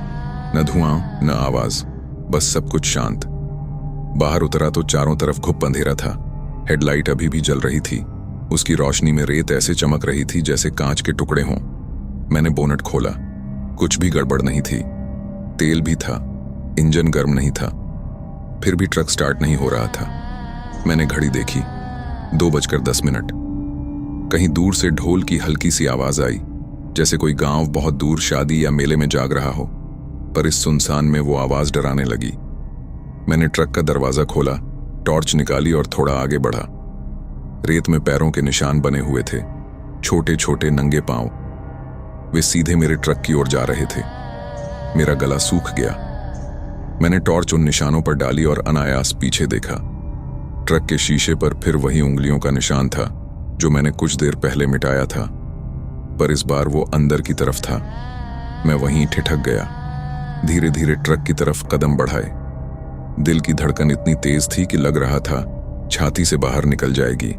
न धुआं, न आवाज, बस सब कुछ शांत। बाहर उतरा तो चारों तरफ घुप अंधेरा था। हेडलाइट अभी भी जल रही थी। उसकी रोशनी में रेत ऐसे चमक रही थी जैसे कांच के टुकड़े हों। मैंने बोनट खोला, कुछ भी गड़बड़ नहीं थी। तेल भी था, इंजन गर्म नहीं था। फिर भी ट्रक स्टार्ट नहीं हो रहा था। मैंने घड़ी देखी, 2:10। कहीं दूर से ढोल की हल्की सी आवाज आई, जैसे कोई गांव बहुत दूर शादी या मेले में जाग रहा हो। पर इस सुनसान में वो आवाज डराने लगी। मैंने ट्रक का दरवाजा खोला, टॉर्च निकाली और थोड़ा आगे बढ़ा। रेत में पैरों के निशान बने हुए थे, छोटे छोटे नंगे पांव। वे सीधे मेरे ट्रक की ओर जा रहे थे। मेरा गला सूख गया। मैंने टॉर्च उन निशानों पर डाली और अनायास पीछे देखा। ट्रक के शीशे पर फिर वही उंगलियों का निशान था जो मैंने कुछ देर पहले मिटाया था, पर इस बार वो अंदर की तरफ था। मैं वहीं ठिठक गया। धीरे धीरे ट्रक की तरफ कदम बढ़ाए। दिल की धड़कन इतनी तेज थी कि लग रहा था छाती से बाहर निकल जाएगी।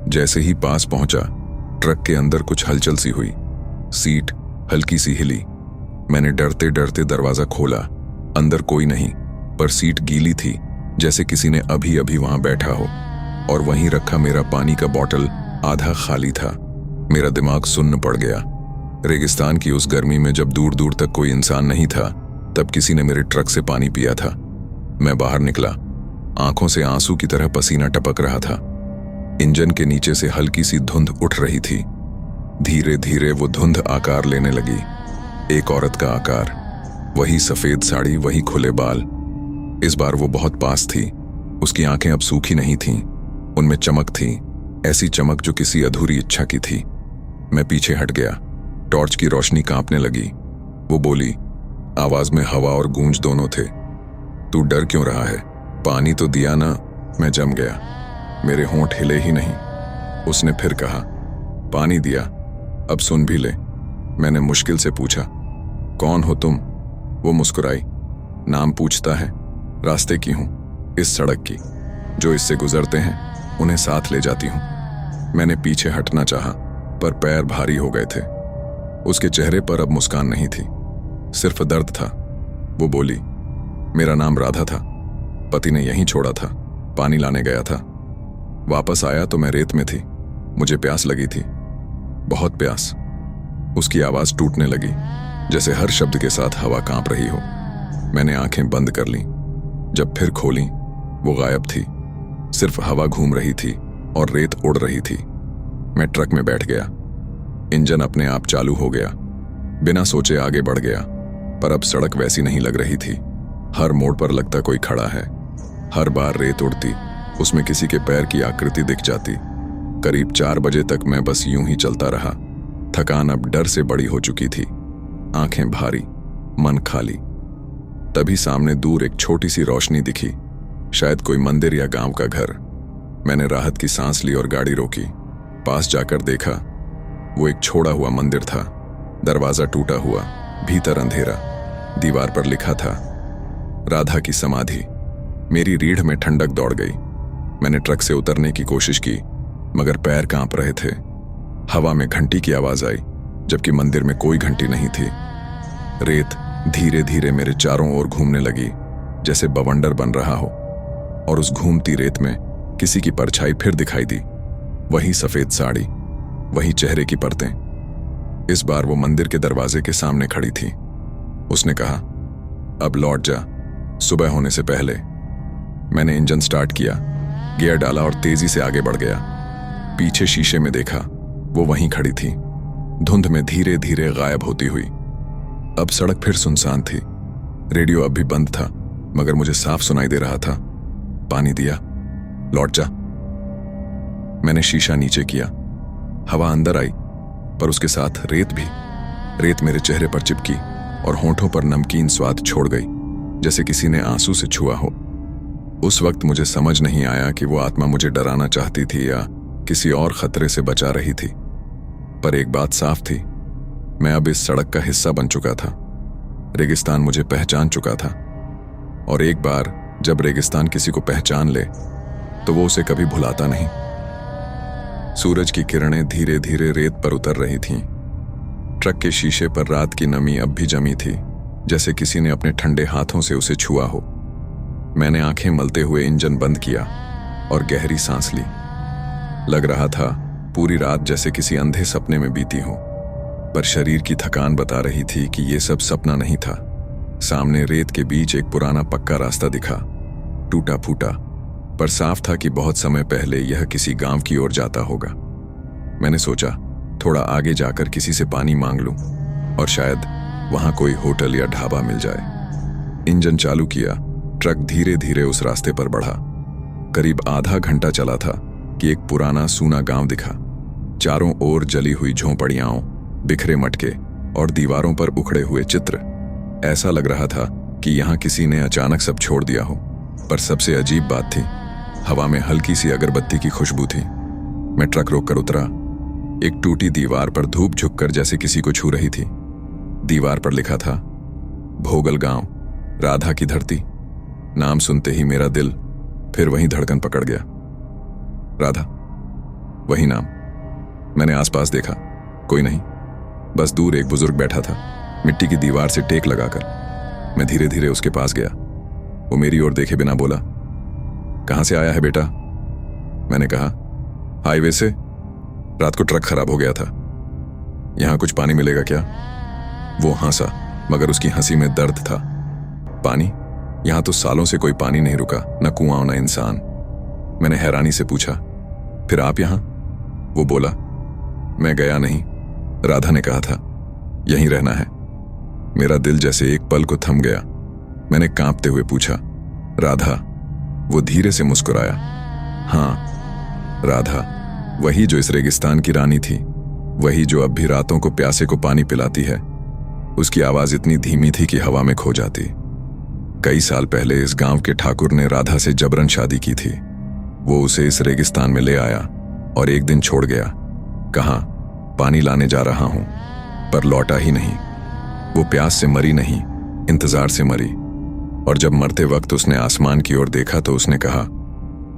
जैसे ही पास पहुंचा, ट्रक के अंदर कुछ हलचल सी हुई। सीट हल्की सी हिली। मैंने डरते डरते दरवाजा खोला। अंदर कोई नहीं, पर सीट गीली थी, जैसे किसी ने अभी अभी वहां बैठा हो। और वहीं रखा मेरा पानी का बॉटल आधा खाली था। मेरा दिमाग सुन्न पड़ गया। रेगिस्तान की उस गर्मी में जब दूर दूर तक कोई इंसान नहीं था, तब किसी ने मेरे ट्रक से पानी पिया था। मैं बाहर निकला। आंखों से आंसू की तरह पसीना टपक रहा था। इंजन के नीचे से हल्की सी धुंध उठ रही थी। धीरे धीरे वो धुंध आकार लेने लगी। एक औरत का आकार, वही सफेद साड़ी, वही खुले बाल। इस बार वो बहुत पास थी। उसकी आंखें अब सूखी नहीं थीं, उनमें चमक थी, ऐसी चमक जो किसी अधूरी इच्छा की थी। मैं पीछे हट गया। टॉर्च की रोशनी कांपने लगी। वो बोली, आवाज में हवा और गूंज दोनों थे, तू डर क्यों रहा है? पानी तो दिया ना। मैं जम गया, मेरे होंठ हिले ही नहीं। उसने फिर कहा, पानी दिया, अब सुन भी ले। मैंने मुश्किल से पूछा, कौन हो तुम? वो मुस्कुराई। नाम पूछता है, रास्ते की हूं, इस सड़क की। जो इससे गुजरते हैं उन्हें साथ ले जाती हूं। मैंने पीछे हटना चाहा, पर पैर भारी हो गए थे। उसके चेहरे पर अब मुस्कान नहीं थी, सिर्फ दर्द था। वो बोली, मेरा नाम राधा था, पति ने यहीं छोड़ा था, पानी लाने गया था। वापस आया तो मैं रेत में थी। मुझे प्यास लगी थी, बहुत प्यास। उसकी आवाज टूटने लगी, जैसे हर शब्द के साथ हवा कांप रही हो। मैंने आंखें बंद कर लीं। जब फिर खोलीं, वो गायब थी। सिर्फ हवा घूम रही थी और रेत उड़ रही थी। मैं ट्रक में बैठ गया। इंजन अपने आप चालू हो गया। बिना सोचे आगे बढ़ गया, पर अब सड़क वैसी नहीं लग रही थी। हर मोड़ पर लगता कोई खड़ा है। हर बार रेत उड़ती, उसमें किसी के पैर की आकृति दिख जाती। करीब 4 बजे तक मैं बस यूं ही चलता रहा। थकान अब डर से बड़ी हो चुकी थी, आंखें भारी, मन खाली। तभी सामने दूर एक छोटी सी रोशनी दिखी, शायद कोई मंदिर या गांव का घर। मैंने राहत की सांस ली और गाड़ी रोकी। पास जाकर देखा, वो एक छोड़ा हुआ मंदिर था। दरवाजा टूटा हुआ, भीतर अंधेरा। दीवार पर लिखा था, राधा की समाधि। मेरी रीढ़ में ठंडक दौड़ गई। मैंने ट्रक से उतरने की कोशिश की, मगर पैर कांप रहे थे। हवा में घंटी की आवाज आई, जबकि मंदिर में कोई घंटी नहीं थी। रेत धीरे धीरे मेरे चारों ओर घूमने लगी, जैसे बवंडर बन रहा हो। और उस घूमती रेत में किसी की परछाई फिर दिखाई दी। वही सफेद साड़ी, वही चेहरे की परतें। इस बार वो मंदिर के दरवाजे के सामने खड़ी थी। उसने कहा, अब लौट जा, सुबह होने से पहले। मैंने इंजन स्टार्ट किया, गियर डाला और तेजी से आगे बढ़ गया। पीछे शीशे में देखा, वो वहीं खड़ी थी, धुंध में धीरे धीरे गायब होती हुई। अब सड़क फिर सुनसान थी। रेडियो अब भी बंद था, मगर मुझे साफ सुनाई दे रहा था, पानी दिया, लौट जा। मैंने शीशा नीचे किया। हवा अंदर आई, पर उसके साथ रेत भी। रेत मेरे चेहरे पर चिपकी और होंठों पर नमकीन स्वाद छोड़ गई, जैसे किसी ने आंसू से छुआ हो। उस वक्त मुझे समझ नहीं आया कि वो आत्मा मुझे डराना चाहती थी या किसी और खतरे से बचा रही थी। पर एक बात साफ थी, मैं अब इस सड़क का हिस्सा बन चुका था। रेगिस्तान मुझे पहचान चुका था। और एक बार जब रेगिस्तान किसी को पहचान ले, तो वो उसे कभी भुलाता नहीं। सूरज की किरणें धीरे धीरे रेत पर उतर रही थीं। ट्रक के शीशे पर रात की नमी अब भी जमी थी, जैसे किसी ने अपने ठंडे हाथों से उसे छुआ हो। मैंने आंखें मलते हुए इंजन बंद किया और गहरी सांस ली। लग रहा था पूरी रात जैसे किसी अंधे सपने में बीती हो, पर शरीर की थकान बता रही थी कि ये सब सपना नहीं था। सामने रेत के बीच एक पुराना पक्का रास्ता दिखा, टूटा फूटा, पर साफ था कि बहुत समय पहले यह किसी गांव की ओर जाता होगा। मैंने सोचा, थोड़ा आगे जाकर किसी से पानी मांग लूं और शायद वहां कोई होटल या ढाबा मिल जाए। इंजन चालू किया। ट्रक धीरे धीरे उस रास्ते पर बढ़ा। करीब आधा घंटा चला था कि एक पुराना सूना गांव दिखा। चारों ओर जली हुई झोंपड़ियां, बिखरे मटके और दीवारों पर उखड़े हुए चित्र। ऐसा लग रहा था कि यहां किसी ने अचानक सब छोड़ दिया हो। पर सबसे अजीब बात थी, हवा में हल्की सी अगरबत्ती की खुशबू थी। मैं ट्रक रोककर उतरा। एक टूटी दीवार पर धूप झुककर जैसे किसी को छू रही थी। दीवार पर लिखा था, भोगल गांव, राधा की धरती। नाम सुनते ही मेरा दिल फिर वहीं धड़कन पकड़ गया। राधा, वही नाम। मैंने आसपास देखा, कोई नहीं, बस दूर एक बुजुर्ग बैठा था, मिट्टी की दीवार से टेक लगाकर। मैं धीरे धीरे उसके पास गया। वो मेरी ओर देखे बिना बोला, कहां से आया है बेटा? मैंने कहा, हाईवे से। रात को ट्रक खराब हो गया था, यहां कुछ पानी मिलेगा क्या? वो हंसा, मगर उसकी हंसी में दर्द था। पानी? यहां तो सालों से कोई पानी नहीं रुका, न कुआं न इंसान। मैंने हैरानी से पूछा, फिर आप यहां? वो बोला, मैं गया नहीं, राधा ने कहा था यहीं रहना है। मेरा दिल जैसे एक पल को थम गया। मैंने कांपते हुए पूछा, राधा? वो धीरे से मुस्कुराया, हाँ राधा, वही जो इस रेगिस्तान की रानी थी, वही जो अब भी रातों को प्यासे को पानी पिलाती है। उसकी आवाज इतनी धीमी थी कि हवा में खो जाती। कई साल पहले इस गांव के ठाकुर ने राधा से जबरन शादी की थी। वो उसे इस रेगिस्तान में ले आया और एक दिन छोड़ गया। कहा, पानी लाने जा रहा हूं, पर लौटा ही नहीं। वो प्यास से मरी नहीं, इंतजार से मरी। और जब मरते वक्त उसने आसमान की ओर देखा तो उसने कहा,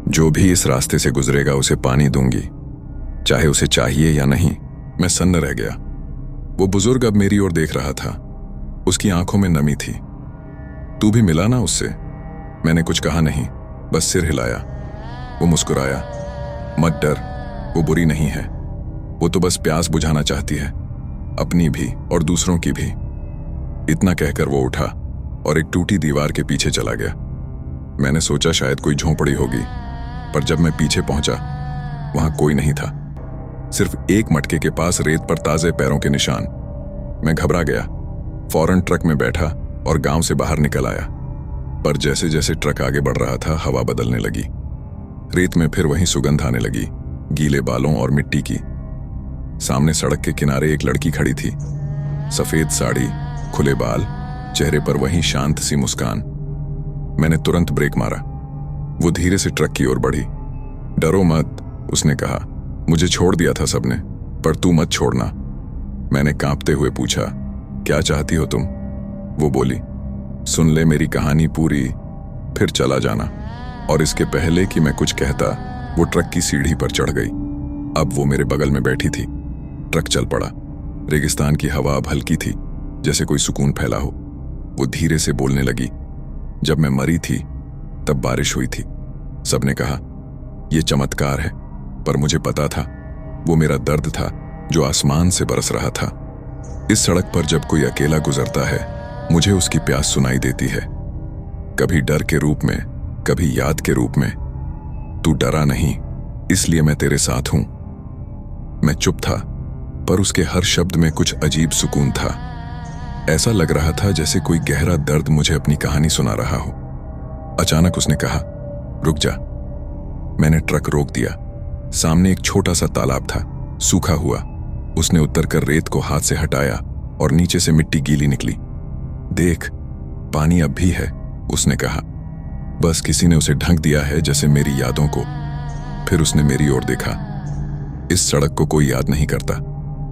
जो भी इस रास्ते से गुजरेगा उसे पानी दूंगी, चाहे उसे चाहिए या नहीं। मैं सन्न रह गया। वो बुजुर्ग अब मेरी ओर देख रहा था, उसकी आंखों में नमी थी। तू भी मिला ना उससे? मैंने कुछ कहा नहीं, बस सिर हिलाया। वो मुस्कुराया, मत डर, वो बुरी नहीं है, वो तो बस प्यास बुझाना चाहती है, अपनी भी और दूसरों की भी। इतना कहकर वो उठा और एक टूटी दीवार के पीछे चला गया। मैंने सोचा शायद कोई झोंपड़ी होगी, पर जब मैं पीछे पहुंचा वहां कोई नहीं था, सिर्फ एक मटके के पास रेत पर ताजे पैरों के निशान। मैं घबरा गया, फौरन ट्रक में बैठा और गांव से बाहर निकल आया। पर जैसे जैसे ट्रक आगे बढ़ रहा था, हवा बदलने लगी। रेत में फिर वही सुगंध आने लगी, गीले बालों और मिट्टी की। सामने सड़क के किनारे एक लड़की खड़ी थी, सफेद साड़ी, खुले बाल, चेहरे पर वही शांत सी मुस्कान। मैंने तुरंत ब्रेक मारा। वो धीरे से ट्रक की ओर बढ़ी। डरो मत, उसने कहा, मुझे छोड़ दिया था सबने, पर तू मत छोड़ना। मैंने कांपते हुए पूछा, क्या चाहती हो तुम? वो बोली, सुन ले मेरी कहानी पूरी, फिर चला जाना। और इसके पहले कि मैं कुछ कहता, वो ट्रक की सीढ़ी पर चढ़ गई। अब वो मेरे बगल में बैठी थी। ट्रक चल पड़ा। रेगिस्तान की हवा अब हल्की थी, जैसे कोई सुकून फैला हो। वो धीरे से बोलने लगी, जब मैं मरी थी तब बारिश हुई थी। सबने कहा यह चमत्कार है, पर मुझे पता था वो मेरा दर्द था जो आसमान से बरस रहा था। इस सड़क पर जब कोई अकेला गुजरता है, मुझे उसकी प्यास सुनाई देती है, कभी डर के रूप में, कभी याद के रूप में। तू डरा नहीं, इसलिए मैं तेरे साथ हूं। मैं चुप था, पर उसके हर शब्द में कुछ अजीब सुकून था। ऐसा लग रहा था जैसे कोई गहरा दर्द मुझे अपनी कहानी सुना रहा हो। अचानक उसने कहा, रुक जा। मैंने ट्रक रोक दिया। सामने एक छोटा सा तालाब था, सूखा हुआ। उसने उतरकर रेत को हाथ से हटाया और नीचे से मिट्टी गीली निकली। देख, पानी अब भी है, उसने कहा। बस किसी ने उसे ढक दिया है, जैसे मेरी यादों को। फिर उसने मेरी ओर देखा। इस सड़क को कोई याद नहीं करता,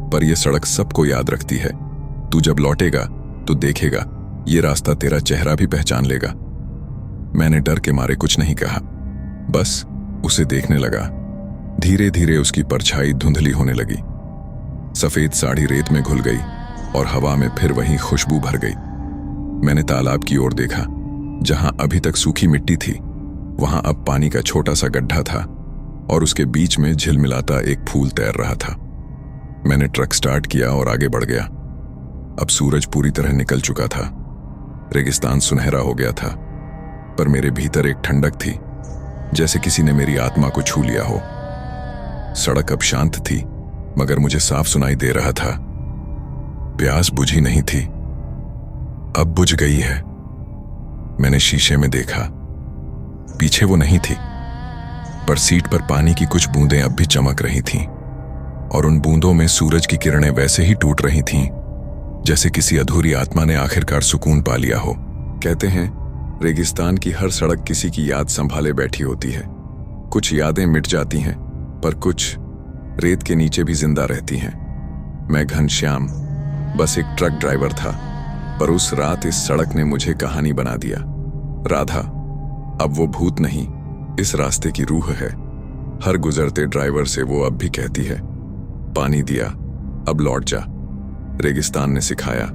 पर यह सड़क सबको याद रखती है। तू जब लौटेगा तो देखेगा, ये रास्ता तेरा चेहरा भी पहचान लेगा। मैंने डर के मारे कुछ नहीं कहा, बस उसे देखने लगा। धीरे धीरे उसकी परछाई धुंधली होने लगी। सफेद साड़ी रेत में घुल गई और हवा में फिर वही खुशबू भर गई। मैंने तालाब की ओर देखा। जहां अभी तक सूखी मिट्टी थी, वहां अब पानी का छोटा सा गड्ढा था और उसके बीच में झिलमिलाता एक फूल तैर रहा था। मैंने ट्रक स्टार्ट किया और आगे बढ़ गया। अब सूरज पूरी तरह निकल चुका था। रेगिस्तान सुनहरा हो गया था, पर मेरे भीतर एक ठंडक थी, जैसे किसी ने मेरी आत्मा को छू लिया हो। सड़क अब शांत थी, मगर मुझे साफ सुनाई दे रहा था। प्यास बुझी नहीं थी, अब बुझ गई है। मैंने शीशे में देखा। पीछे वो नहीं थी, पर सीट पर पानी की कुछ बूंदें अब भी चमक रही थीं, और उन बूंदों में सूरज की किरणें वैसे ही टूट रही थीं, जैसे किसी अधूरी आत्मा ने आखिरकार सुकून पा लिया हो। कहते हैं, रेगिस्तान की हर सड़क किसी की याद संभाले बैठी होती है। कुछ यादें मिट जाती हैं, पर कुछ रेत के नीचे भी जिंदा रहती हैं। मैं घनश्याम बस एक ट्रक ड्राइवर था, पर उस रात इस सड़क ने मुझे कहानी बना दिया। राधा अब वो भूत नहीं, इस रास्ते की रूह है। हर गुजरते ड्राइवर से वो अब भी कहती है, पानी दिया, अब लौट जा। रेगिस्तान ने सिखाया,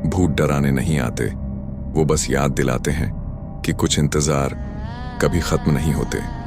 भूत डराने नहीं आते, वो बस याद दिलाते हैं कि कुछ इंतजार कभी खत्म नहीं होते।